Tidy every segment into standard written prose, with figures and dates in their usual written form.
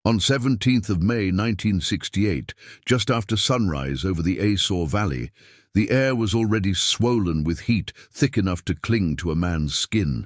On 17th of May 1968, just after sunrise over the A Shau Valley, the air was already swollen with heat thick enough to cling to a man's skin.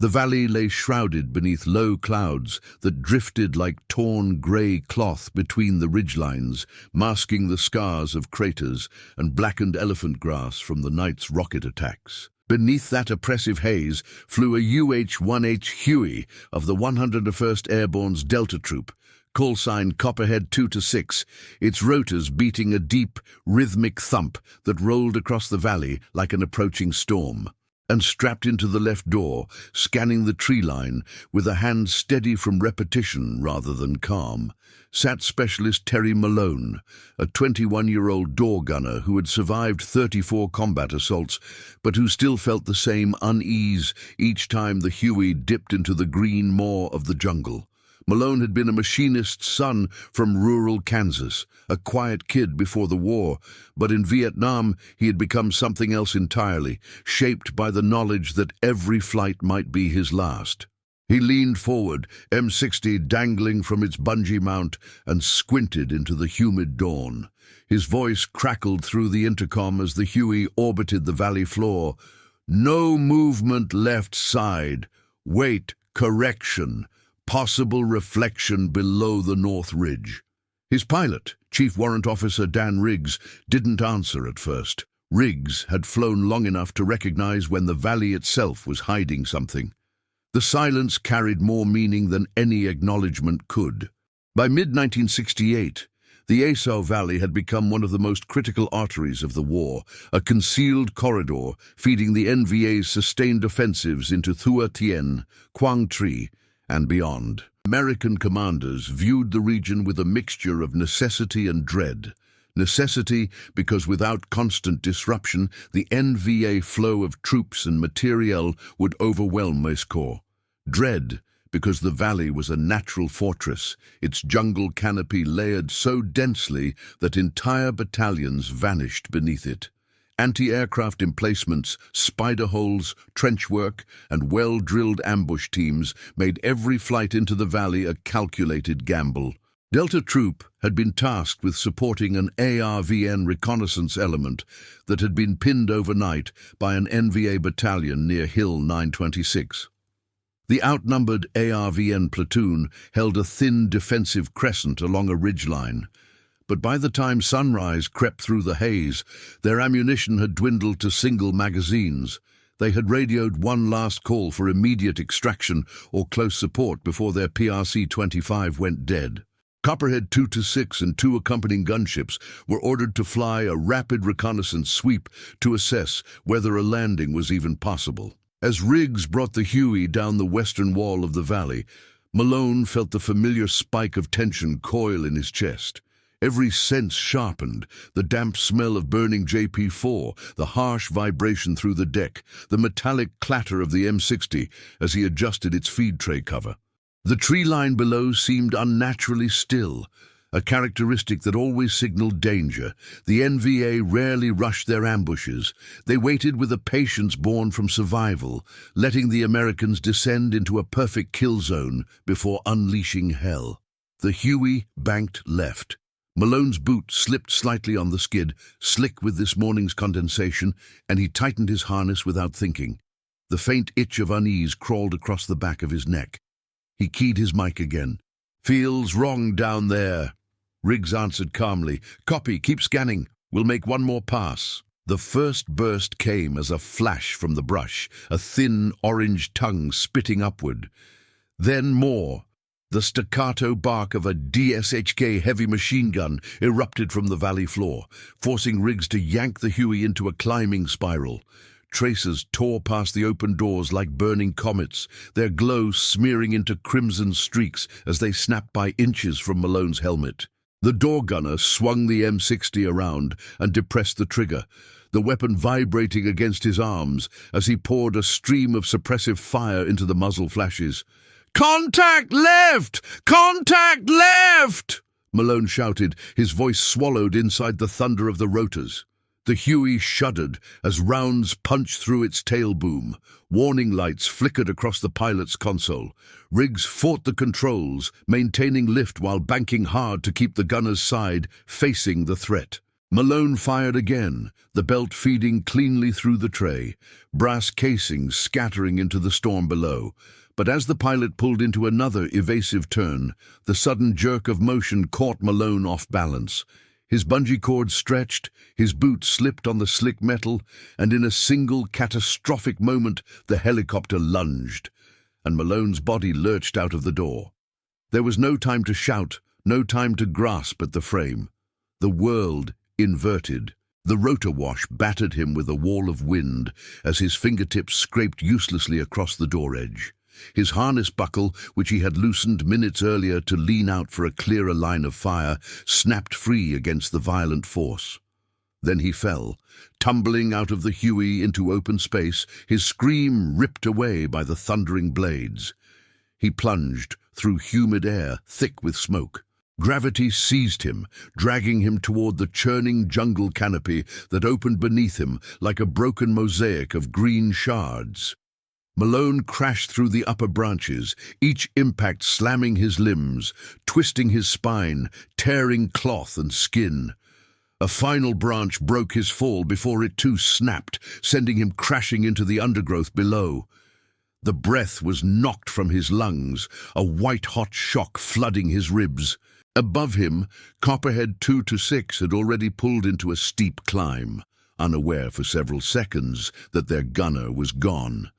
The valley lay shrouded beneath low clouds that drifted like torn grey cloth between the ridgelines, masking the scars of craters and blackened elephant grass from the night's rocket attacks. Beneath that oppressive haze flew a UH-1H Huey of the 101st Airborne's Delta Troop, call sign Copperhead 2-6, its rotors beating a deep, rhythmic thump that rolled across the valley like an approaching storm. And strapped into the left door, scanning the tree line, with a hand steady from repetition rather than calm, sat Specialist Terry Malone, a 21-year-old door gunner who had survived 34 combat assaults, but who still felt the same unease each time the Huey dipped into the green maw of the jungle. Malone had been a machinist's son from rural Kansas, a quiet kid before the war, but in Vietnam he had become something else entirely, shaped by the knowledge that every flight might be his last. He leaned forward, M60 dangling from its bungee mount, and squinted into the humid dawn. His voice crackled through the intercom as the Huey orbited the valley floor. "No movement left side. Wait, correction. Possible reflection below the North Ridge." His pilot, Chief Warrant Officer Dan Riggs, didn't answer at first. Riggs had flown long enough to recognize when the valley itself was hiding something. The silence carried more meaning than any acknowledgement could. By mid-1968, the A Shau Valley had become one of the most critical arteries of the war, a concealed corridor feeding the NVA's sustained offensives into Thua Tien, Quang Tri, and beyond. American commanders viewed the region with a mixture of necessity and dread. Necessity because without constant disruption, the NVA flow of troops and materiel would overwhelm Moscow. Dread because the valley was a natural fortress, its jungle canopy layered so densely that entire battalions vanished beneath it. Anti-aircraft emplacements, spider holes, trench work, and well-drilled ambush teams made every flight into the valley a calculated gamble. Delta Troop had been tasked with supporting an ARVN reconnaissance element that had been pinned overnight by an NVA battalion near Hill 926. The outnumbered ARVN platoon held a thin defensive crescent along a ridgeline. But by the time sunrise crept through the haze, their ammunition had dwindled to single magazines. They had radioed one last call for immediate extraction or close support before their PRC-25 went dead. Copperhead 2-6 and 2 accompanying gunships were ordered to fly a rapid reconnaissance sweep to assess whether a landing was even possible. As Riggs brought the Huey down the western wall of the valley, Malone felt the familiar spike of tension coil in his chest. Every sense sharpened, the damp smell of burning JP4, the harsh vibration through the deck, the metallic clatter of the M60 as he adjusted its feed tray cover. The tree line below seemed unnaturally still, a characteristic that always signaled danger. The NVA rarely rushed their ambushes. They waited with a patience born from survival, letting the Americans descend into a perfect kill zone before unleashing hell. The Huey banked left. Malone's boot slipped slightly on the skid, slick with this morning's condensation, and he tightened his harness without thinking. The faint itch of unease crawled across the back of his neck. He keyed his mic again. "Feels wrong down there." Riggs answered calmly. "Copy, keep scanning. We'll make one more pass." The first burst came as a flash from the brush, a thin orange tongue spitting upward. Then more. The staccato bark of a DSHK heavy machine gun erupted from the valley floor, forcing Riggs to yank the Huey into a climbing spiral. Tracers tore past the open doors like burning comets, their glow smearing into crimson streaks as they snapped by inches from Malone's helmet. The door gunner swung the M60 around and depressed the trigger, the weapon vibrating against his arms as he poured a stream of suppressive fire into the muzzle flashes. "Contact left! Contact left!" Malone shouted, his voice swallowed inside the thunder of the rotors. The Huey shuddered as rounds punched through its tail boom. Warning lights flickered across the pilot's console. Riggs fought the controls, maintaining lift while banking hard to keep the gunner's side facing the threat. Malone fired again, the belt feeding cleanly through the tray, brass casings scattering into the storm below. But as the pilot pulled into another evasive turn, the sudden jerk of motion caught Malone off balance. His bungee cord stretched, his boot slipped on the slick metal, and in a single catastrophic moment the helicopter lunged, and Malone's body lurched out of the door. There was no time to shout, no time to grasp at the frame. The world inverted. The rotor wash battered him with a wall of wind as his fingertips scraped uselessly across the door edge. His harness buckle, which he had loosened minutes earlier to lean out for a clearer line of fire, snapped free against the violent force. Then he fell, tumbling out of the Huey into open space, his scream ripped away by the thundering blades. He plunged through humid air, thick with smoke. Gravity seized him, dragging him toward the churning jungle canopy that opened beneath him like a broken mosaic of green shards. Malone crashed through the upper branches, each impact slamming his limbs, twisting his spine, tearing cloth and skin. A final branch broke his fall before it too snapped, sending him crashing into the undergrowth below. The breath was knocked from his lungs, a white-hot shock flooding his ribs. Above him, Copperhead 2-6 had already pulled into a steep climb, unaware for several seconds that their gunner was gone.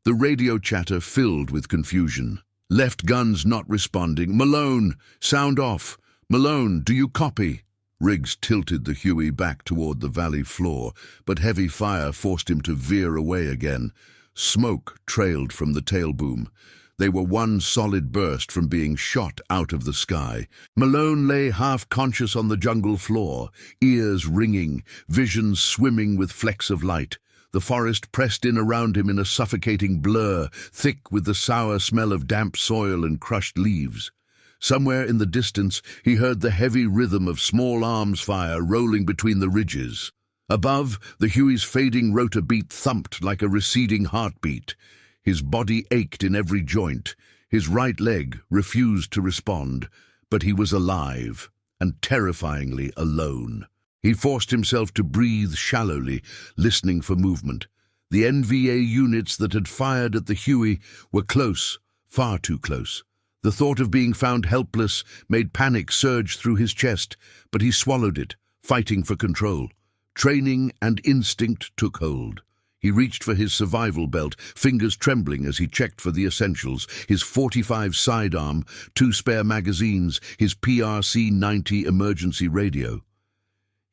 The radio chatter filled with confusion. Left guns not responding. Malone, sound off. Malone, do you copy? Riggs tilted the Huey back toward the valley floor, but heavy fire forced him to veer away again. Smoke trailed from the tail boom. They were one solid burst from being shot out of the sky. Malone lay half-conscious on the jungle floor, ears ringing, vision swimming with flecks of light. The forest pressed in around him in a suffocating blur, thick with the sour smell of damp soil and crushed leaves. Somewhere in the distance, he heard the heavy rhythm of small arms fire rolling between the ridges. Above, the Huey's fading rotor beat thumped like a receding heartbeat. His body ached in every joint. His right leg refused to respond, but he was alive and terrifyingly alone. He forced himself to breathe shallowly, listening for movement. The NVA units that had fired at the Huey were close, far too close. The thought of being found helpless made panic surge through his chest, but he swallowed it, fighting for control. Training and instinct took hold. He reached for his survival belt, fingers trembling as he checked for the essentials, his .45 sidearm, 2 spare magazines, his PRC-90 emergency radio.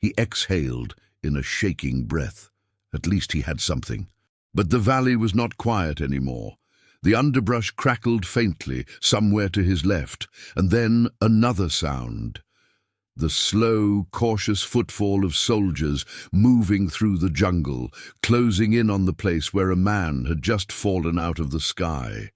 He exhaled in a shaking breath. At least he had something. But the valley was not quiet anymore. The underbrush crackled faintly somewhere to his left, and then another sound. The slow, cautious footfall of soldiers moving through the jungle, closing in on the place where a man had just fallen out of the sky.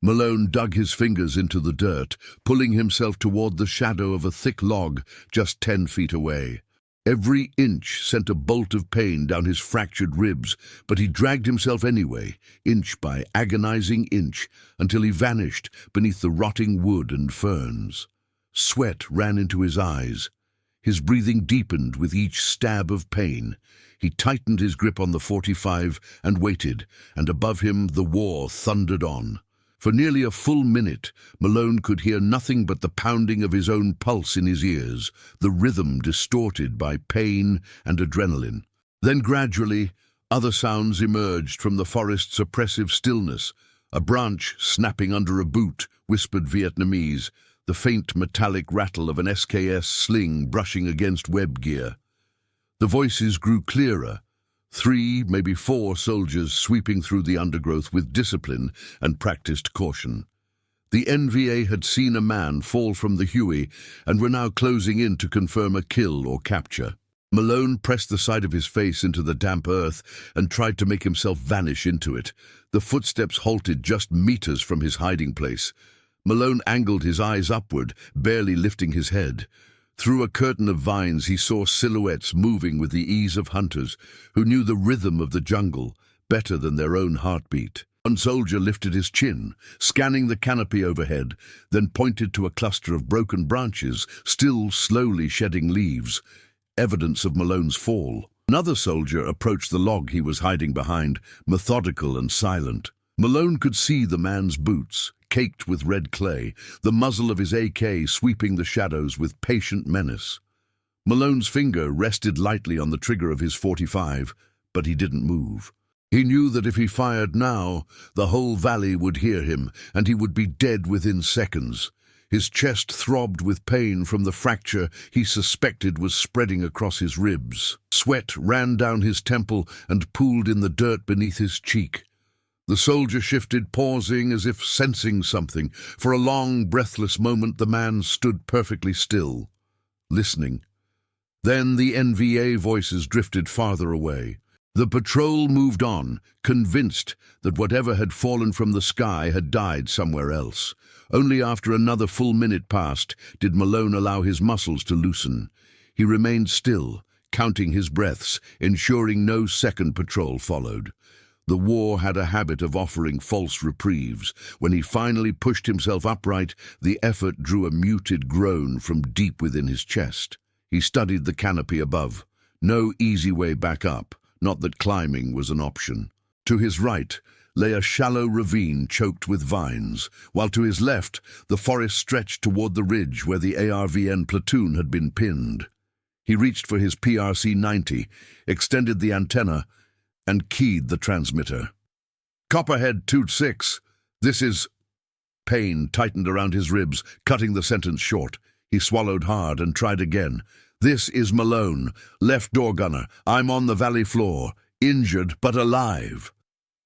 Malone dug his fingers into the dirt, pulling himself toward the shadow of a thick log just 10 feet away. Every inch sent a bolt of pain down his fractured ribs, but he dragged himself anyway, inch by agonizing inch, until he vanished beneath the rotting wood and ferns. Sweat ran into his eyes. His breathing deepened with each stab of pain. He tightened his grip on the .45 and waited, and above him the war thundered on. For nearly a full minute, Malone could hear nothing but the pounding of his own pulse in his ears, the rhythm distorted by pain and adrenaline. Then gradually, other sounds emerged from the forest's oppressive stillness. A branch snapping under a boot, whispered Vietnamese, the faint metallic rattle of an SKS sling brushing against web gear. The voices grew clearer. 3, maybe 4 soldiers sweeping through the undergrowth with discipline and practiced caution. The NVA had seen a man fall from the Huey and were now closing in to confirm a kill or capture. Malone pressed the side of his face into the damp earth and tried to make himself vanish into it. The footsteps halted just meters from his hiding place. Malone angled his eyes upward, barely lifting his head. Through a curtain of vines he saw silhouettes moving with the ease of hunters who knew the rhythm of the jungle better than their own heartbeat. One soldier lifted his chin, scanning the canopy overhead, then pointed to a cluster of broken branches, still slowly shedding leaves, evidence of Malone's fall. Another soldier approached the log he was hiding behind, methodical and silent. Malone could see the man's boots, caked with red clay, the muzzle of his AK sweeping the shadows with patient menace. Malone's finger rested lightly on the trigger of his .45, but he didn't move. He knew that if he fired now, the whole valley would hear him, and he would be dead within seconds. His chest throbbed with pain from the fracture he suspected was spreading across his ribs. Sweat ran down his temple and pooled in the dirt beneath his cheek. The soldier shifted, pausing as if sensing something. For a long, breathless moment the man stood perfectly still, listening. Then the NVA voices drifted farther away. The patrol moved on, convinced that whatever had fallen from the sky had died somewhere else. Only after another full minute passed did Malone allow his muscles to loosen. He remained still, counting his breaths, ensuring no second patrol followed. The war had a habit of offering false reprieves. When he finally pushed himself upright, the effort drew a muted groan from deep within his chest. He studied the canopy above. No easy way back up. Not that climbing was an option. To his right lay a shallow ravine choked with vines, while to his left the forest stretched toward the ridge where the ARVN platoon had been pinned. He reached for his PRC-90, extended the antenna, and keyed the transmitter. "Copperhead 2-6, this is—" Pain tightened around his ribs, cutting the sentence short. He swallowed hard and tried again. "This is Malone, left door gunner. I'm on the valley floor, injured but alive."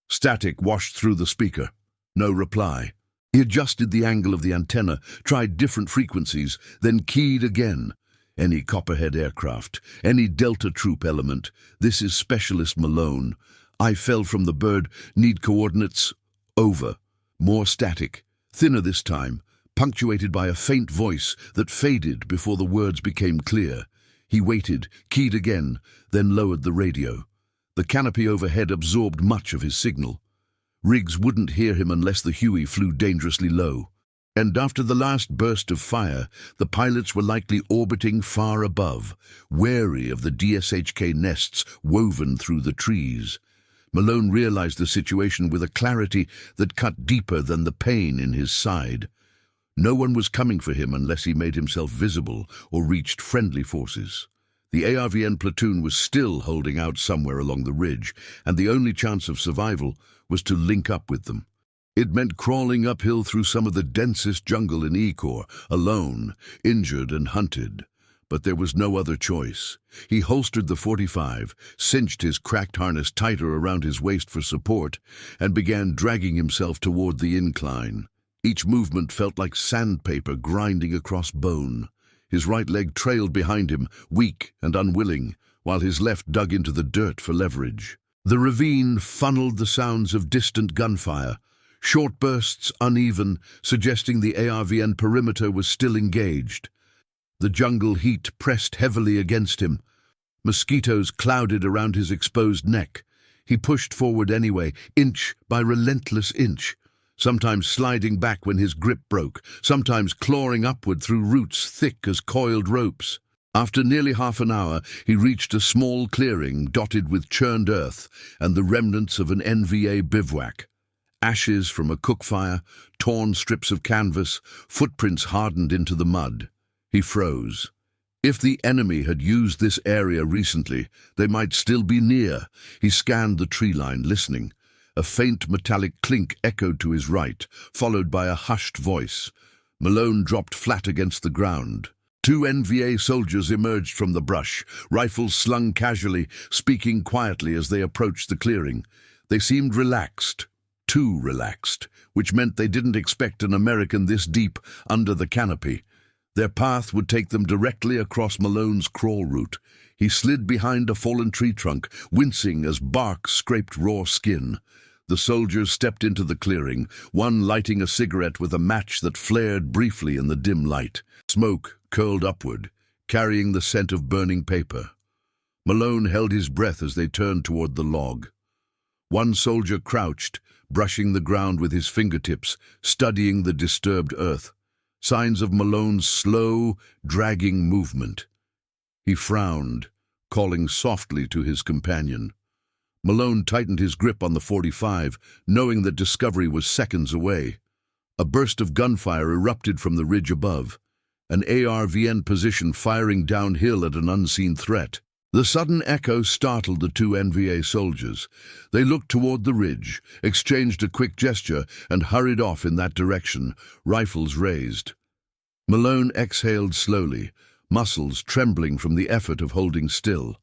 Static washed through the speaker. No reply. He adjusted the angle of the antenna, tried different frequencies, then keyed again. Any Copperhead aircraft, any Delta troop element. This is Specialist Malone. I fell from the bird, need coordinates. Over. More static, thinner this time, punctuated by a faint voice that faded before the words became clear. He waited, keyed again, then lowered the radio. The canopy overhead absorbed much of his signal. Riggs wouldn't hear him unless the Huey flew dangerously low. And after the last burst of fire, the pilots were likely orbiting far above, wary of the DSHK nests woven through the trees. Malone realized the situation with a clarity that cut deeper than the pain in his side. No one was coming for him unless he made himself visible or reached friendly forces. The ARVN platoon was still holding out somewhere along the ridge, and the only chance of survival was to link up with them. It meant crawling uphill through some of the densest jungle in E-Corps, alone, injured and hunted. But there was no other choice. He holstered the .45, cinched his cracked harness tighter around his waist for support, and began dragging himself toward the incline. Each movement felt like sandpaper grinding across bone. His right leg trailed behind him, weak and unwilling, while his left dug into the dirt for leverage. The ravine funneled the sounds of distant gunfire, short bursts uneven, suggesting the ARVN perimeter was still engaged. The jungle heat pressed heavily against him. Mosquitoes clouded around his exposed neck. He pushed forward anyway, inch by relentless inch, sometimes sliding back when his grip broke, sometimes clawing upward through roots thick as coiled ropes. After nearly half an hour, he reached a small clearing dotted with churned earth and the remnants of an NVA bivouac. Ashes from a cook fire, torn strips of canvas, footprints hardened into the mud. He froze. If the enemy had used this area recently, they might still be near. He scanned the tree line, listening. A faint metallic clink echoed to his right, followed by a hushed voice. Malone dropped flat against the ground. Two NVA soldiers emerged from the brush, rifles slung casually, speaking quietly as they approached the clearing. They seemed relaxed, too relaxed, which meant they didn't expect an American this deep under the canopy. Their path would take them directly across Malone's crawl route. He slid behind a fallen tree trunk, wincing as bark scraped raw skin. The soldiers stepped into the clearing, one lighting a cigarette with a match that flared briefly in the dim light. Smoke curled upward, carrying the scent of burning paper. Malone held his breath as they turned toward the log. One soldier crouched, brushing the ground with his fingertips, studying the disturbed earth. Signs of Malone's slow, dragging movement. He frowned, calling softly to his companion. Malone tightened his grip on the .45, knowing that discovery was seconds away. A burst of gunfire erupted from the ridge above, an ARVN position firing downhill at an unseen threat. The sudden echo startled the two NVA soldiers. They looked toward the ridge, exchanged a quick gesture, and hurried off in that direction, rifles raised. Malone exhaled slowly, muscles trembling from the effort of holding still.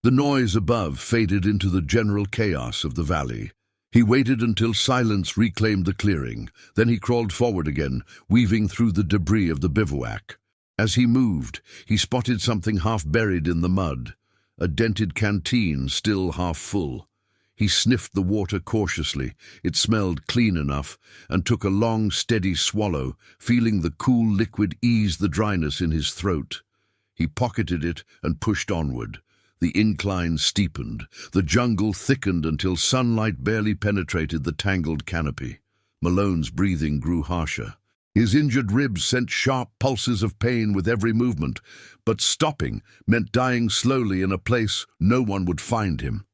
The noise above faded into the general chaos of the valley. He waited until silence reclaimed the clearing. Then he crawled forward again, weaving through the debris of the bivouac. As he moved, he spotted something half buried in the mud, a dented canteen still half full. He sniffed the water cautiously. It smelled clean enough, and took a long, steady swallow, feeling the cool liquid ease the dryness in his throat. He pocketed it and pushed onward. The incline steepened. The jungle thickened until sunlight barely penetrated the tangled canopy. Malone's breathing grew harsher. His injured ribs sent sharp pulses of pain with every movement, but stopping meant dying slowly in a place no one would find him.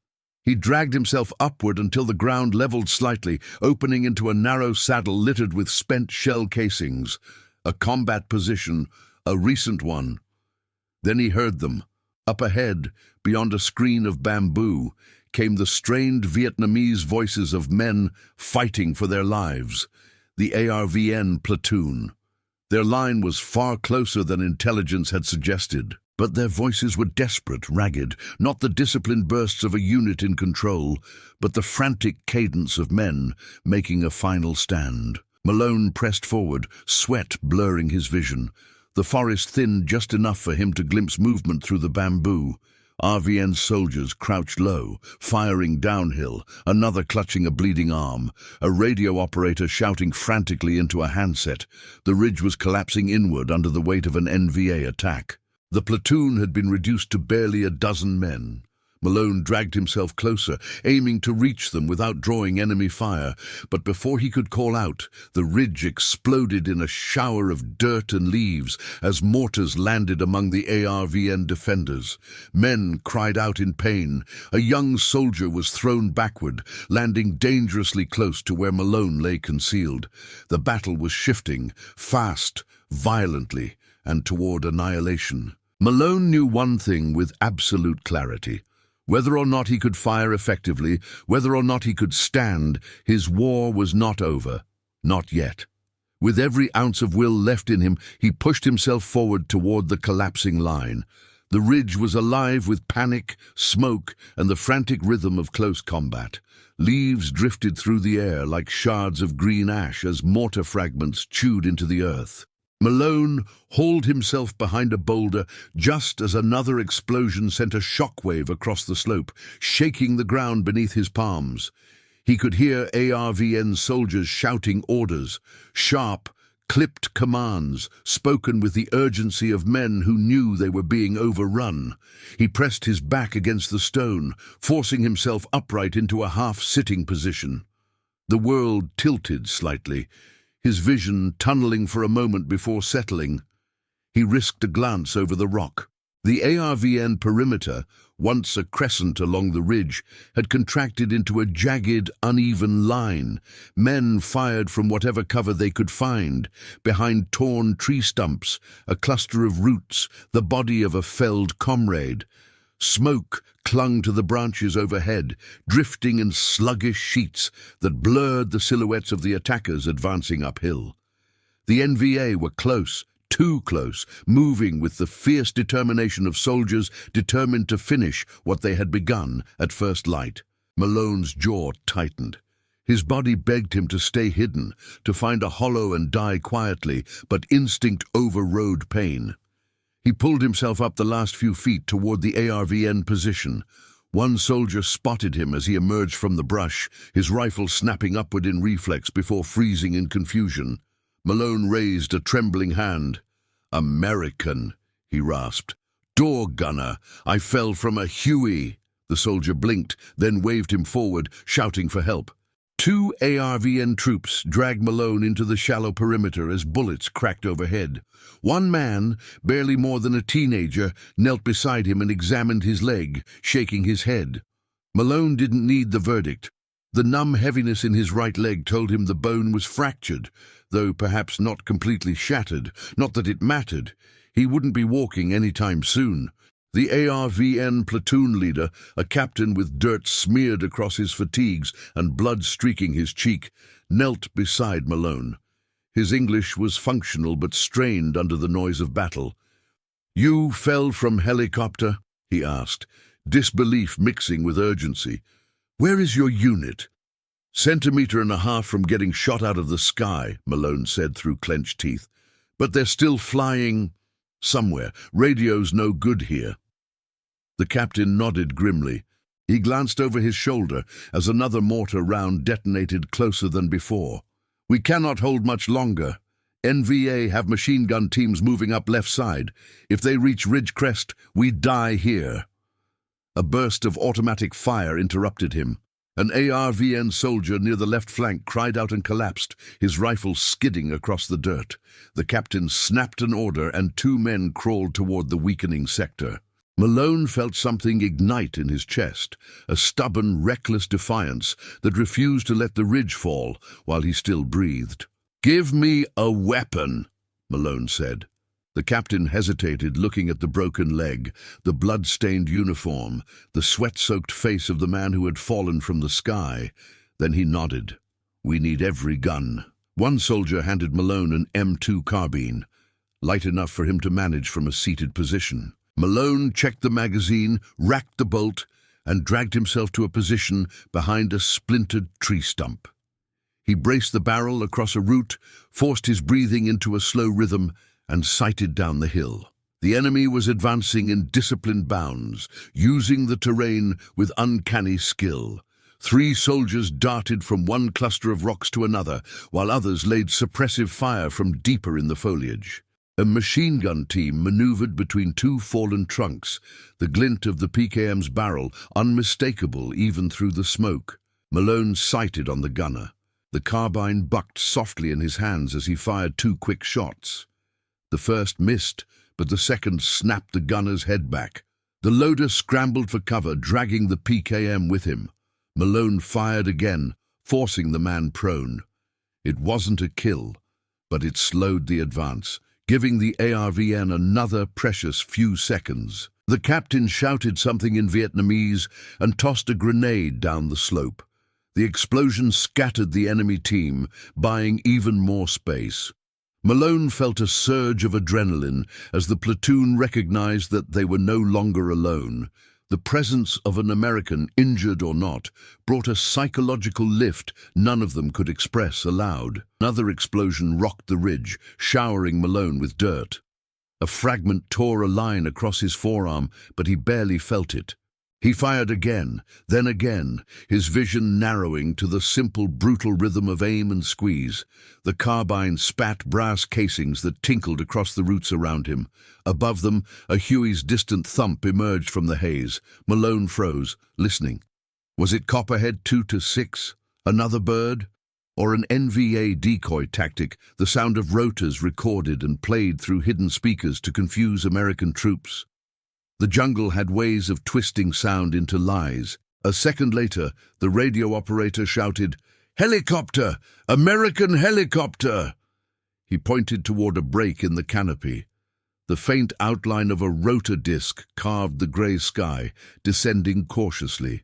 He dragged himself upward until the ground leveled slightly, opening into a narrow saddle littered with spent shell casings. A combat position, a recent one. Then he heard them. Up ahead, beyond a screen of bamboo, came the strained Vietnamese voices of men fighting for their lives. The ARVN platoon. Their line was far closer than intelligence had suggested, but their voices were desperate, ragged, not the disciplined bursts of a unit in control, but the frantic cadence of men making a final stand. Malone pressed forward, sweat blurring his vision. The forest thinned just enough for him to glimpse movement through the bamboo. ARVN soldiers crouched low, firing downhill, another clutching a bleeding arm, a radio operator shouting frantically into a handset. The ridge was collapsing inward under the weight of an NVA attack. The platoon had been reduced to barely a dozen men. Malone dragged himself closer, aiming to reach them without drawing enemy fire, but before he could call out, the ridge exploded in a shower of dirt and leaves as mortars landed among the ARVN defenders. Men cried out in pain. A young soldier was thrown backward, landing dangerously close to where Malone lay concealed. The battle was shifting, fast, violently, and toward annihilation. Malone knew one thing with absolute clarity. Whether or not he could fire effectively, whether or not he could stand, his war was not over. Not yet. With every ounce of will left in him, he pushed himself forward toward the collapsing line. The ridge was alive with panic, smoke, and the frantic rhythm of close combat. Leaves drifted through the air like shards of green ash as mortar fragments chewed into the earth. Malone hauled himself behind a boulder just as another explosion sent a shockwave across the slope, shaking the ground beneath his palms. He could hear ARVN soldiers shouting orders, sharp, clipped commands, spoken with the urgency of men who knew they were being overrun. He pressed his back against the stone, forcing himself upright into a half-sitting position. The world tilted slightly, his vision tunneling for a moment before settling. He risked a glance over the rock. The ARVN perimeter, once a crescent along the ridge, had contracted into a jagged, uneven line. Men fired from whatever cover they could find, behind torn tree stumps, a cluster of roots, the body of a felled comrade. Smoke clung to the branches overhead, drifting in sluggish sheets that blurred the silhouettes of the attackers advancing uphill. The NVA were close, too close, moving with the fierce determination of soldiers determined to finish what they had begun at first light. Malone's jaw tightened. His body begged him to stay hidden, to find a hollow and die quietly, but instinct overrode pain. He pulled himself up the last few feet toward the ARVN position. One soldier spotted him as he emerged from the brush, his rifle snapping upward in reflex before freezing in confusion. Malone raised a trembling hand. "American," he rasped. "Door gunner, I fell from a Huey." The soldier blinked, then waved him forward, shouting for help. Two ARVN troops dragged Malone into the shallow perimeter as bullets cracked overhead. One man, barely more than a teenager, knelt beside him and examined his leg, shaking his head. Malone didn't need the verdict. The numb heaviness in his right leg told him the bone was fractured, though perhaps not completely shattered. Not that it mattered. He wouldn't be walking any time soon. The ARVN platoon leader, a captain with dirt smeared across his fatigues and blood streaking his cheek, knelt beside Malone. His English was functional but strained under the noise of battle. "You fell from helicopter?" he asked, disbelief mixing with urgency. "Where is your unit?" "Centimeter and a half from getting shot out of the sky," Malone said through clenched teeth. "But they're still flying somewhere. Radio's no good here." The captain nodded grimly. He glanced over his shoulder as another mortar round detonated closer than before. "We cannot hold much longer. NVA have machine gun teams moving up left side. If they reach Ridge Crest, we die here." A burst of automatic fire interrupted him. An ARVN soldier near the left flank cried out and collapsed, his rifle skidding across the dirt. The captain snapped an order and two men crawled toward the weakening sector. Malone felt something ignite in his chest, a stubborn, reckless defiance that refused to let the ridge fall while he still breathed. "Give me a weapon," Malone said. The captain hesitated, looking at the broken leg, the blood-stained uniform, the sweat-soaked face of the man who had fallen from the sky. Then he nodded. "We need every gun." One soldier handed Malone an M2 carbine, light enough for him to manage from a seated position. Malone checked the magazine, racked the bolt, and dragged himself to a position behind a splintered tree stump. He braced the barrel across a root, forced his breathing into a slow rhythm, and sighted down the hill. The enemy was advancing in disciplined bounds, using the terrain with uncanny skill. 3 soldiers darted from one cluster of rocks to another, while others laid suppressive fire from deeper in the foliage. A machine gun team maneuvered between 2 fallen trunks, the glint of the PKM's barrel unmistakable even through the smoke. Malone sighted on the gunner. The carbine bucked softly in his hands as he fired 2 quick shots. The first missed, but the second snapped the gunner's head back. The loader scrambled for cover, dragging the PKM with him. Malone fired again, forcing the man prone. It wasn't a kill, but it slowed the advance, giving the ARVN another precious few seconds. The captain shouted something in Vietnamese and tossed a grenade down the slope. The explosion scattered the enemy team, buying even more space. Malone felt a surge of adrenaline as the platoon recognized that they were no longer alone. The presence of an American, injured or not, brought a psychological lift none of them could express aloud. Another explosion rocked the ridge, showering Malone with dirt. A fragment tore a line across his forearm, but he barely felt it. He fired again, then again, his vision narrowing to the simple, brutal rhythm of aim and squeeze. The carbine spat brass casings that tinkled across the roots around him. Above them, a Huey's distant thump emerged from the haze. Malone froze, listening. Was it Copperhead 2-6? Another bird? Or an NVA decoy tactic, the sound of rotors recorded and played through hidden speakers to confuse American troops? The jungle had ways of twisting sound into lies. A second later, the radio operator shouted, "Helicopter! American helicopter!" He pointed toward a break in the canopy. The faint outline of a rotor disc carved the grey sky, descending cautiously.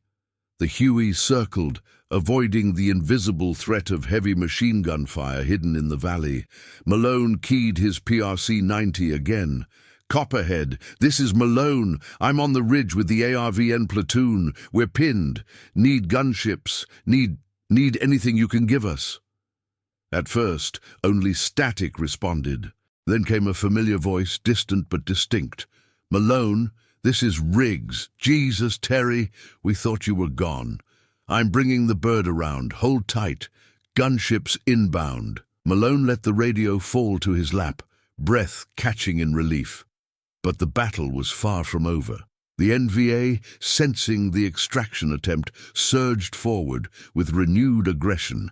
The Huey circled, avoiding the invisible threat of heavy machine gun fire hidden in the valley. Malone keyed his PRC-90 again. "Copperhead, this is Malone. I'm on the ridge with the ARVN platoon. We're pinned. Need gunships. Need anything you can give us." At first, only static responded. Then came a familiar voice, distant but distinct. "Malone, this is Riggs. Jesus, Terry, we thought you were gone. I'm bringing the bird around. Hold tight. Gunships inbound." Malone let the radio fall to his lap, breath catching in relief. But the battle was far from over. The NVA, sensing the extraction attempt, surged forward with renewed aggression.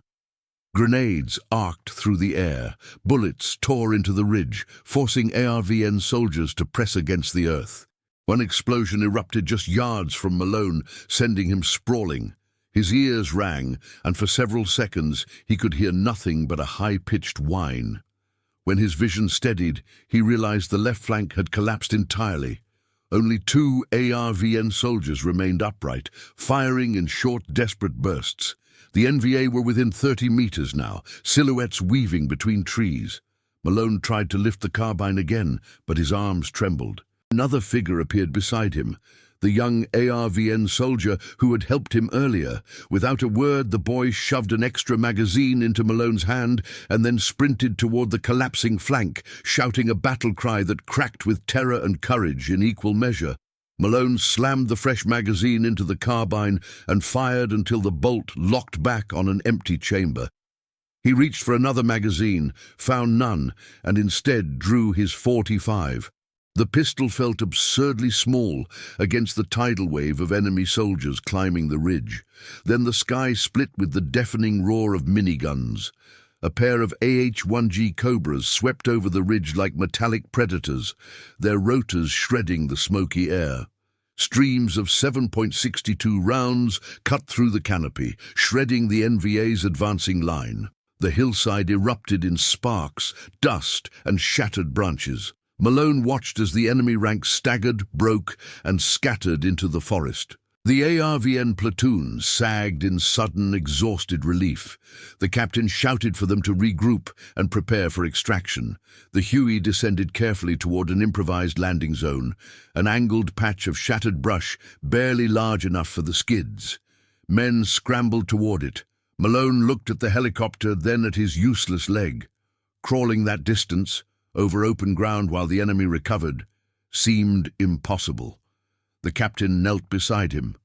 Grenades arced through the air. Bullets tore into the ridge, forcing ARVN soldiers to press against the earth. One explosion erupted just yards from Malone, sending him sprawling. His ears rang, and for several seconds he could hear nothing but a high-pitched whine. When his vision steadied, he realized the left flank had collapsed entirely. Only 2 ARVN soldiers remained upright, firing in short, desperate bursts. The NVA were within 30 meters now, silhouettes weaving between trees. Malone tried to lift the carbine again, but his arms trembled. Another figure appeared beside him, the young ARVN soldier who had helped him earlier. Without a word, the boy shoved an extra magazine into Malone's hand and then sprinted toward the collapsing flank, shouting a battle cry that cracked with terror and courage in equal measure. Malone slammed the fresh magazine into the carbine and fired until the bolt locked back on an empty chamber. He reached for another magazine, found none, and instead drew his .45. The pistol felt absurdly small against the tidal wave of enemy soldiers climbing the ridge. Then the sky split with the deafening roar of miniguns. A pair of UH-1H Cobras swept over the ridge like metallic predators, their rotors shredding the smoky air. Streams of 7.62 rounds cut through the canopy, shredding the NVA's advancing line. The hillside erupted in sparks, dust, and shattered branches. Malone watched as the enemy ranks staggered, broke, and scattered into the forest. The ARVN platoon sagged in sudden, exhausted relief. The captain shouted for them to regroup and prepare for extraction. The Huey descended carefully toward an improvised landing zone, an angled patch of shattered brush barely large enough for the skids. Men scrambled toward it. Malone looked at the helicopter, then at his useless leg. Crawling that distance, over open ground while the enemy recovered, seemed impossible. The captain knelt beside him.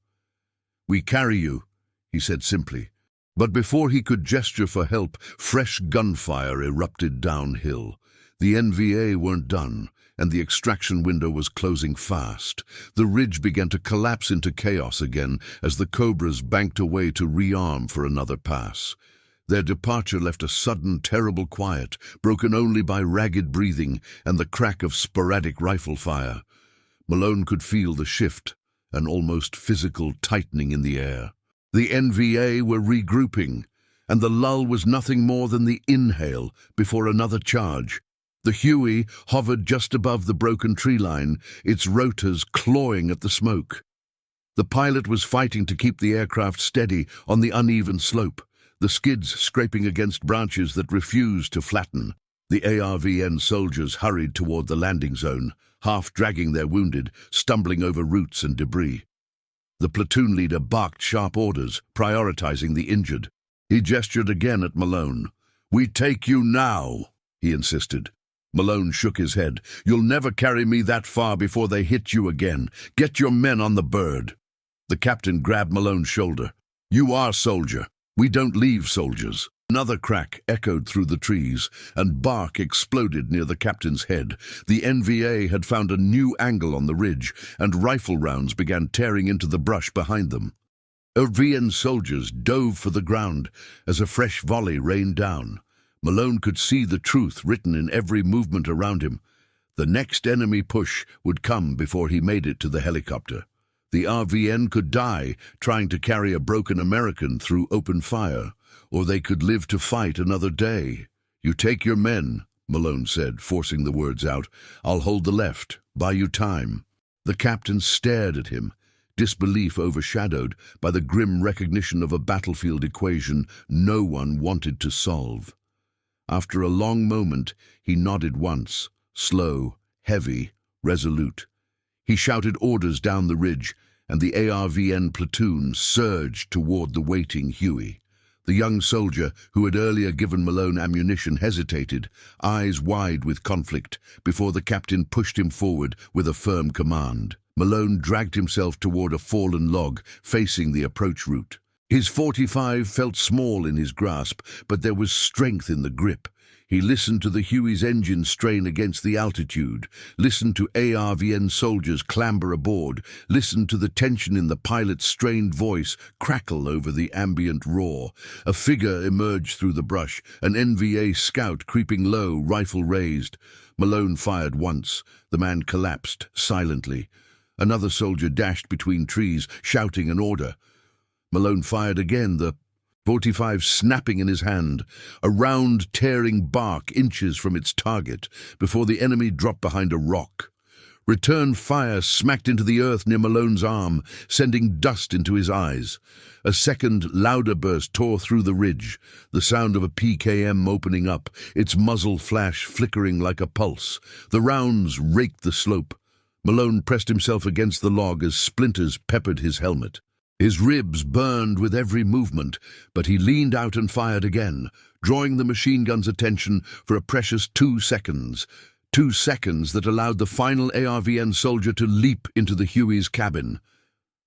"We carry you," he said simply. But before he could gesture for help, fresh gunfire erupted downhill. The NVA weren't done, and the extraction window was closing fast. The ridge began to collapse into chaos again as the Cobras banked away to rearm for another pass. Their departure left a sudden, terrible quiet, broken only by ragged breathing and the crack of sporadic rifle fire. Malone could feel the shift, an almost physical tightening in the air. The NVA were regrouping, and the lull was nothing more than the inhale before another charge. The Huey hovered just above the broken tree line, its rotors clawing at the smoke. The pilot was fighting to keep the aircraft steady on the uneven slope, the skids scraping against branches that refused to flatten. The ARVN soldiers hurried toward the landing zone, half dragging their wounded, stumbling over roots and debris. The platoon leader barked sharp orders, prioritizing the injured. He gestured again at Malone. "We take you now," he insisted. Malone shook his head. "You'll never carry me that far before they hit you again. Get your men on the bird." The captain grabbed Malone's shoulder. "You are soldier. We don't leave soldiers." Another crack echoed through the trees, and bark exploded near the captain's head. The NVA had found a new angle on the ridge, and rifle rounds began tearing into the brush behind them. ARVN soldiers dove for the ground as a fresh volley rained down. Malone could see the truth written in every movement around him. The next enemy push would come before he made it to the helicopter. The ARVN could die trying to carry a broken American through open fire, or they could live to fight another day. "You take your men," Malone said, forcing the words out. "I'll hold the left. Buy you time." The captain stared at him, disbelief overshadowed by the grim recognition of a battlefield equation no one wanted to solve. After a long moment, he nodded once, slow, heavy, resolute. He shouted orders down the ridge, and the ARVN platoon surged toward the waiting Huey. The young soldier, who had earlier given Malone ammunition, hesitated, eyes wide with conflict, before the captain pushed him forward with a firm command. Malone dragged himself toward a fallen log, facing the approach route. His .45 felt small in his grasp, but there was strength in the grip. He listened to the Huey's engine strain against the altitude, listened to ARVN soldiers clamber aboard, listened to the tension in the pilot's strained voice crackle over the ambient roar. A figure emerged through the brush, an NVA scout creeping low, rifle raised. Malone fired once. The man collapsed, silently. Another soldier dashed between trees, shouting an order. Malone fired again, the .45 snapping in his hand, a round, tearing bark inches from its target, before the enemy dropped behind a rock. Return fire smacked into the earth near Malone's arm, sending dust into his eyes. A second, louder burst tore through the ridge, the sound of a PKM opening up, its muzzle flash flickering like a pulse. The rounds raked the slope. Malone pressed himself against the log as splinters peppered his helmet. His ribs burned with every movement, but he leaned out and fired again, drawing the machine gun's attention for a precious 2 seconds. 2 seconds that allowed the final ARVN soldier to leap into the Huey's cabin.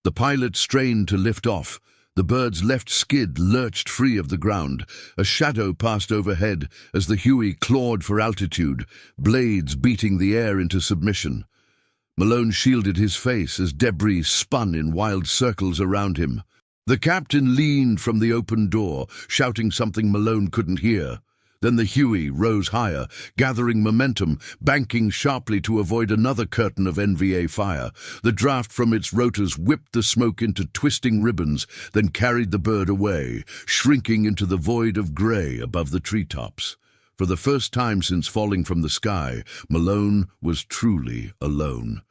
The pilot strained to lift off. The bird's left skid lurched free of the ground. A shadow passed overhead as the Huey clawed for altitude, blades beating the air into submission. Malone shielded his face as debris spun in wild circles around him. The captain leaned from the open door, shouting something Malone couldn't hear. Then the Huey rose higher, gathering momentum, banking sharply to avoid another curtain of NVA fire. The draft from its rotors whipped the smoke into twisting ribbons, then carried the bird away, shrinking into the void of grey above the treetops. For the first time since falling from the sky, Malone was truly alone.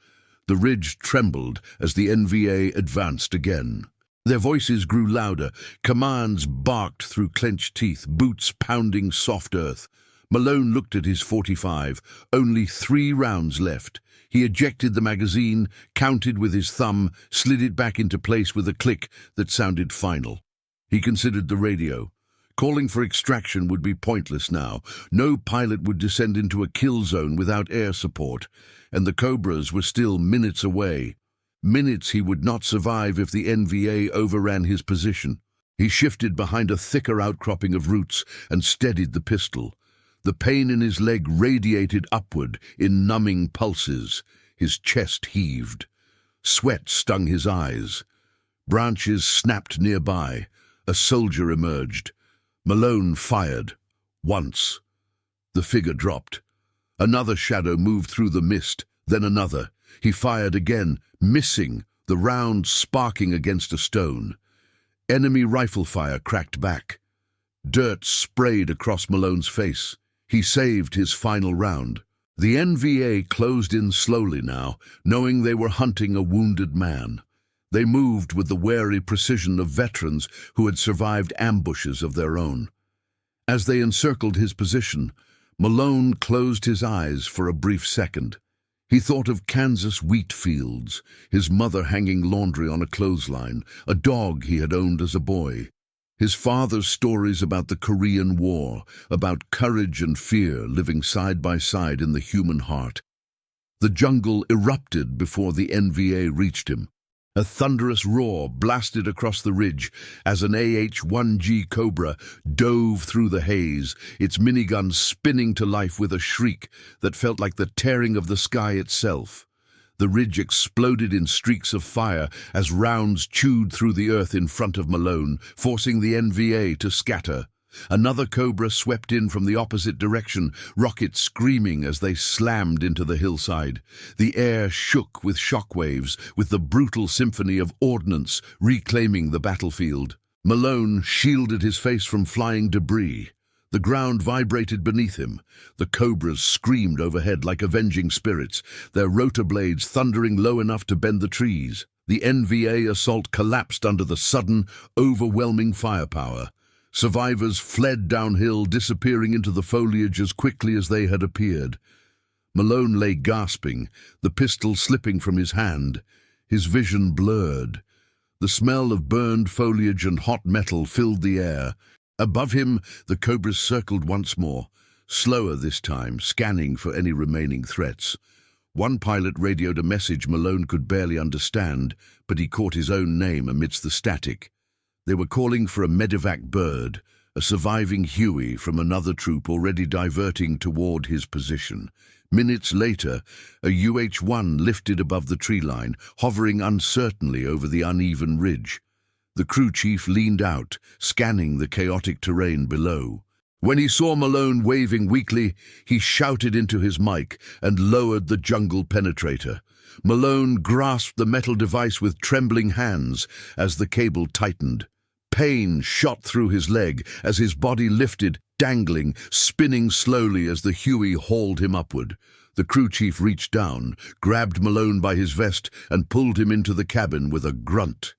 The ridge trembled as the NVA advanced again. Their voices grew louder, commands barked through clenched teeth, boots pounding soft earth. Malone looked at his .45, only 3 rounds left. He ejected the magazine, counted with his thumb, slid it back into place with a click that sounded final. He considered the radio. Calling for extraction would be pointless now. No pilot would descend into a kill zone without air support, and the Cobras were still minutes away. Minutes he would not survive if the NVA overran his position. He shifted behind a thicker outcropping of roots and steadied the pistol. The pain in his leg radiated upward in numbing pulses. His chest heaved. Sweat stung his eyes. Branches snapped nearby. A soldier emerged. Malone fired. Once. The figure dropped. Another shadow moved through the mist, then another. He fired again, missing, the round sparking against a stone. Enemy rifle fire cracked back. Dirt sprayed across Malone's face. He saved his final round. The NVA closed in slowly now, knowing they were hunting a wounded man. They moved with the wary precision of veterans who had survived ambushes of their own. As they encircled his position, Malone closed his eyes for a brief second. He thought of Kansas wheat fields, his mother hanging laundry on a clothesline, a dog he had owned as a boy. His father's stories about the Korean War, about courage and fear living side by side in the human heart. The jungle erupted before the NVA reached him. A thunderous roar blasted across the ridge as an AH-1G Cobra dove through the haze, its minigun spinning to life with a shriek that felt like the tearing of the sky itself. The ridge exploded in streaks of fire as rounds chewed through the earth in front of Malone, forcing the NVA to scatter. Another Cobra swept in from the opposite direction, rockets screaming as they slammed into the hillside. The air shook with shockwaves, with the brutal symphony of ordnance reclaiming the battlefield. Malone shielded his face from flying debris. The ground vibrated beneath him. The Cobras screamed overhead like avenging spirits, their rotor blades thundering low enough to bend the trees. The NVA assault collapsed under the sudden, overwhelming firepower. Survivors fled downhill, disappearing into the foliage as quickly as they had appeared. Malone lay gasping, the pistol slipping from his hand. His vision blurred. The smell of burned foliage and hot metal filled the air. Above him, the Cobras circled once more, slower this time, scanning for any remaining threats. One pilot radioed a message Malone could barely understand, but he caught his own name amidst the static. They were calling for a medevac bird, a surviving Huey from another troop already diverting toward his position. Minutes later, a UH-1 lifted above the tree line, hovering uncertainly over the uneven ridge. The crew chief leaned out, scanning the chaotic terrain below. When he saw Malone waving weakly, he shouted into his mic and lowered the jungle penetrator. Malone grasped the metal device with trembling hands as the cable tightened. Pain shot through his leg as his body lifted, dangling, spinning slowly as the Huey hauled him upward. The crew chief reached down, grabbed Malone by his vest, and pulled him into the cabin with a grunt.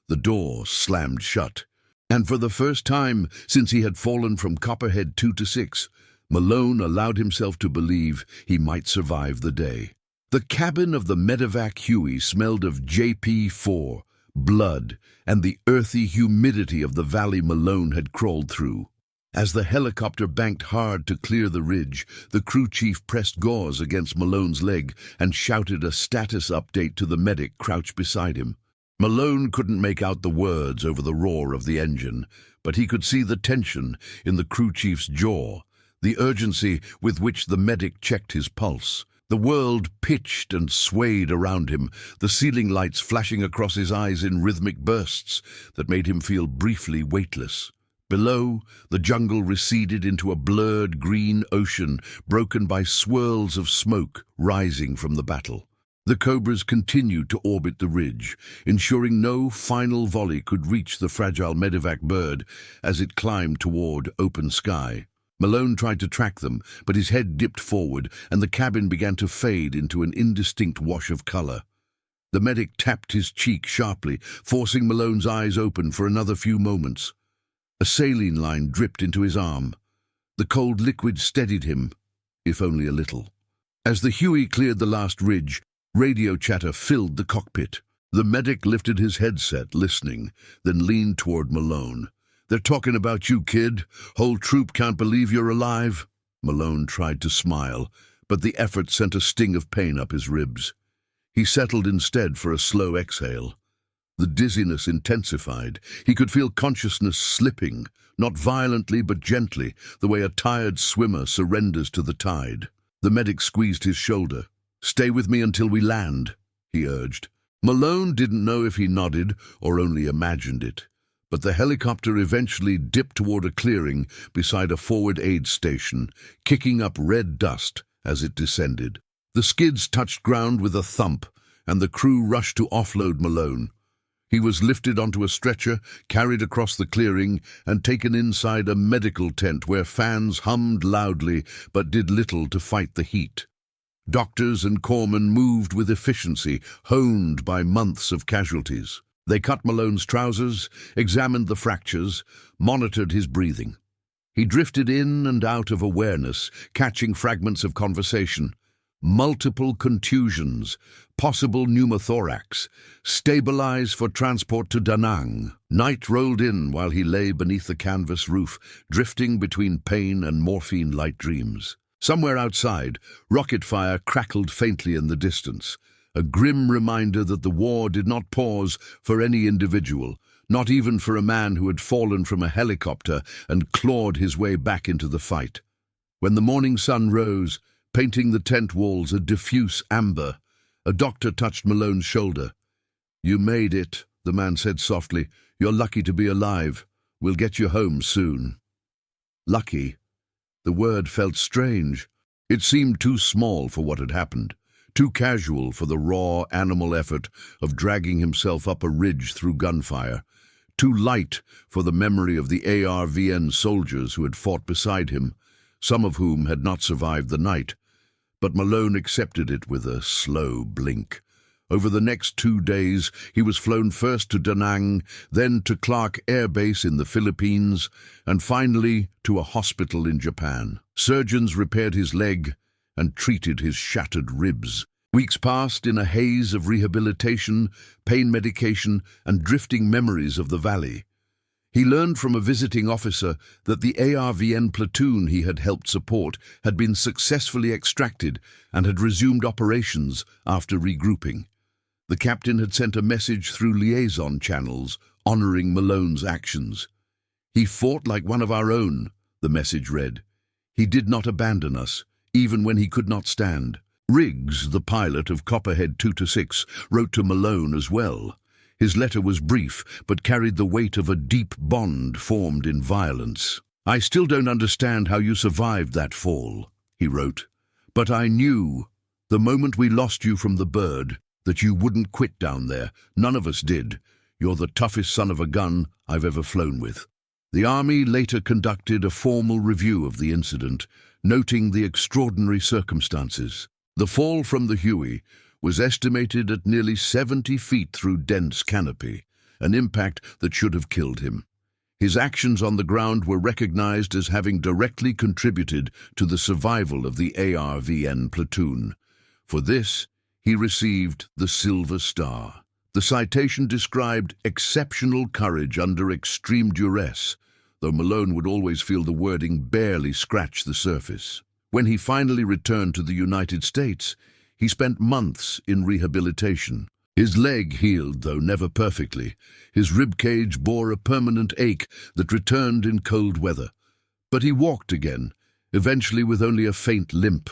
The door slammed shut. And for the first time since he had fallen from Copperhead 2 to 6, Malone allowed himself to believe he might survive the day. The cabin of the medevac Huey smelled of JP4, blood, and the earthy humidity of the valley Malone had crawled through. As the helicopter banked hard to clear the ridge, the crew chief pressed gauze against Malone's leg and shouted a status update to the medic crouched beside him. Malone couldn't make out the words over the roar of the engine, but he could see the tension in the crew chief's jaw, the urgency with which the medic checked his pulse. The world pitched and swayed around him, the ceiling lights flashing across his eyes in rhythmic bursts that made him feel briefly weightless. Below, the jungle receded into a blurred green ocean broken by swirls of smoke rising from the battle. The Cobras continued to orbit the ridge, ensuring no final volley could reach the fragile medevac bird as it climbed toward open sky. Malone tried to track them, but his head dipped forward and the cabin began to fade into an indistinct wash of color. The medic tapped his cheek sharply, forcing Malone's eyes open for another few moments. A saline line dripped into his arm. The cold liquid steadied him, if only a little. As the Huey cleared the last ridge, radio chatter filled the cockpit. The medic lifted his headset, listening, then leaned toward Malone. "They're talking about you, kid. Whole troop can't believe you're alive." Malone tried to smile, but the effort sent a sting of pain up his ribs. He settled instead for a slow exhale. The dizziness intensified. He could feel consciousness slipping, not violently but gently, the way a tired swimmer surrenders to the tide. The medic squeezed his shoulder. "Stay with me until we land," he urged. Malone didn't know if he nodded or only imagined it, but the helicopter eventually dipped toward a clearing beside a forward aid station, kicking up red dust as it descended. The skids touched ground with a thump, and the crew rushed to offload Malone. He was lifted onto a stretcher, carried across the clearing, and taken inside a medical tent where fans hummed loudly but did little to fight the heat. Doctors and corpsmen moved with efficiency, honed by months of casualties. They cut Malone's trousers, examined the fractures, monitored his breathing. He drifted in and out of awareness, catching fragments of conversation. Multiple contusions, possible pneumothorax, stabilize for transport to Da Nang. Night rolled in while he lay beneath the canvas roof, drifting between pain and morphine-light dreams. Somewhere outside, rocket fire crackled faintly in the distance, a grim reminder that the war did not pause for any individual, not even for a man who had fallen from a helicopter and clawed his way back into the fight. When the morning sun rose, painting the tent walls a diffuse amber, a doctor touched Malone's shoulder. "You made it," the man said softly. "You're lucky to be alive. We'll get you home soon." Lucky. The word felt strange. It seemed too small for what had happened, too casual for the raw animal effort of dragging himself up a ridge through gunfire, too light for the memory of the ARVN soldiers who had fought beside him, some of whom had not survived the night. But Malone accepted it with a slow blink. Over the next 2 days, he was flown first to Da Nang, then to Clark Air Base in the Philippines, and finally to a hospital in Japan. Surgeons repaired his leg and treated his shattered ribs. Weeks passed in a haze of rehabilitation, pain medication, and drifting memories of the valley. He learned from a visiting officer that the ARVN platoon he had helped support had been successfully extracted and had resumed operations after regrouping. The captain had sent a message through liaison channels honoring Malone's actions. "He fought like one of our own," the message read. "He did not abandon us, even when he could not stand." Riggs, the pilot of Copperhead 2-6, wrote to Malone as well. His letter was brief, but carried the weight of a deep bond formed in violence. "I still don't understand how you survived that fall," he wrote. "But I knew, the moment we lost you from the bird, that you wouldn't quit down there. None of us did. You're the toughest son of a gun I've ever flown with." The Army later conducted a formal review of the incident, noting the extraordinary circumstances. The fall from the Huey was estimated at nearly 70 feet through dense canopy, an impact that should have killed him. His actions on the ground were recognized as having directly contributed to the survival of the ARVN platoon. For this, he received the Silver Star. The citation described exceptional courage under extreme duress, though Malone would always feel the wording barely scratched the surface. When he finally returned to the United States, he spent months in rehabilitation. His leg healed, though never perfectly. His ribcage bore a permanent ache that returned in cold weather. But he walked again, eventually with only a faint limp.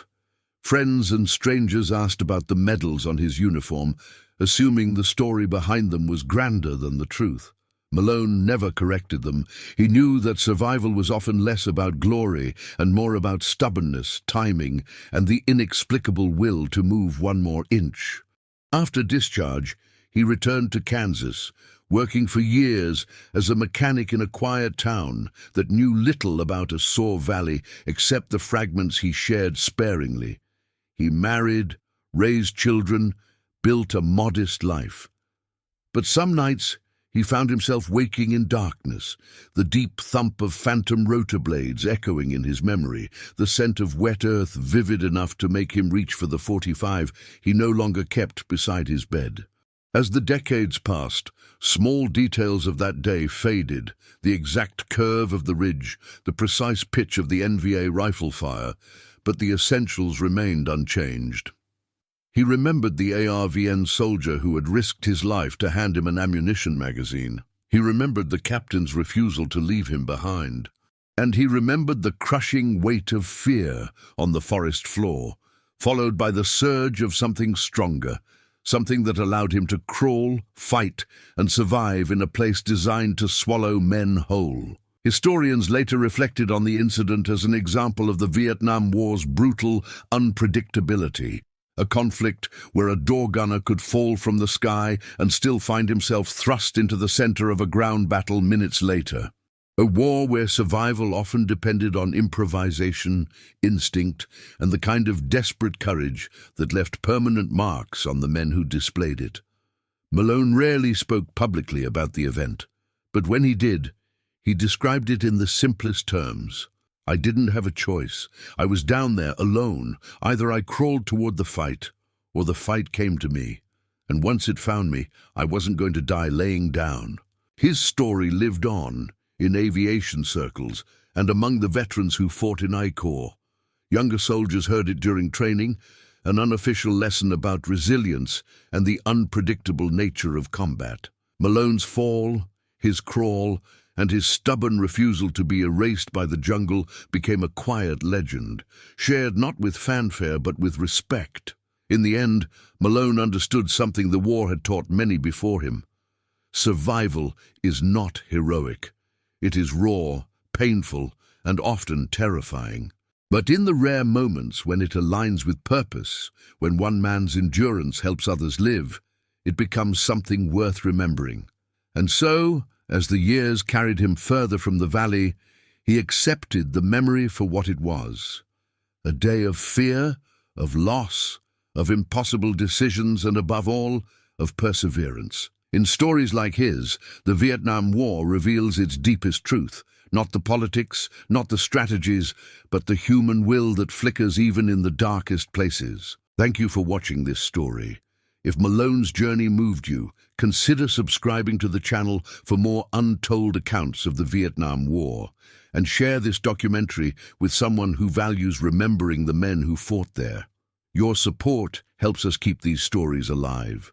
Friends and strangers asked about the medals on his uniform, assuming the story behind them was grander than the truth. Malone never corrected them. He knew that survival was often less about glory and more about stubbornness, timing, and the inexplicable will to move one more inch. After discharge, he returned to Kansas, working for years as a mechanic in a quiet town that knew little about A Shau Valley except the fragments he shared sparingly. He married, raised children, built a modest life. But some nights, he found himself waking in darkness, the deep thump of phantom rotor blades echoing in his memory, the scent of wet earth vivid enough to make him reach for the .45 he no longer kept beside his bed. As the decades passed, small details of that day faded, the exact curve of the ridge, the precise pitch of the NVA rifle fire, but the essentials remained unchanged. He remembered the ARVN soldier who had risked his life to hand him an ammunition magazine. He remembered the captain's refusal to leave him behind. And he remembered the crushing weight of fear on the forest floor, followed by the surge of something stronger, something that allowed him to crawl, fight, and survive in a place designed to swallow men whole. Historians later reflected on the incident as an example of the Vietnam War's brutal unpredictability. A conflict where a door gunner could fall from the sky and still find himself thrust into the center of a ground battle minutes later. A war where survival often depended on improvisation, instinct, and the kind of desperate courage that left permanent marks on the men who displayed it. Malone rarely spoke publicly about the event, but when he did, he described it in the simplest terms. "I didn't have a choice. I was down there alone. Either I crawled toward the fight, or the fight came to me. And once it found me, I wasn't going to die laying down." His story lived on, in aviation circles, and among the veterans who fought in I Corps. Younger soldiers heard it during training, an unofficial lesson about resilience and the unpredictable nature of combat. Malone's fall, his crawl, and his stubborn refusal to be erased by the jungle became a quiet legend, shared not with fanfare but with respect. In the end, Malone understood something the war had taught many before him. Survival is not heroic. It is raw, painful, and often terrifying. But in the rare moments when it aligns with purpose, when one man's endurance helps others live, it becomes something worth remembering. And so, as the years carried him further from the valley, he accepted the memory for what it was. A day of fear, of loss, of impossible decisions, and above all, of perseverance. In stories like his, the Vietnam War reveals its deepest truth, not the politics, not the strategies, but the human will that flickers even in the darkest places. Thank you for watching this story. If Malone's journey moved you, consider subscribing to the channel for more untold accounts of the Vietnam War, and share this documentary with someone who values remembering the men who fought there. Your support helps us keep these stories alive.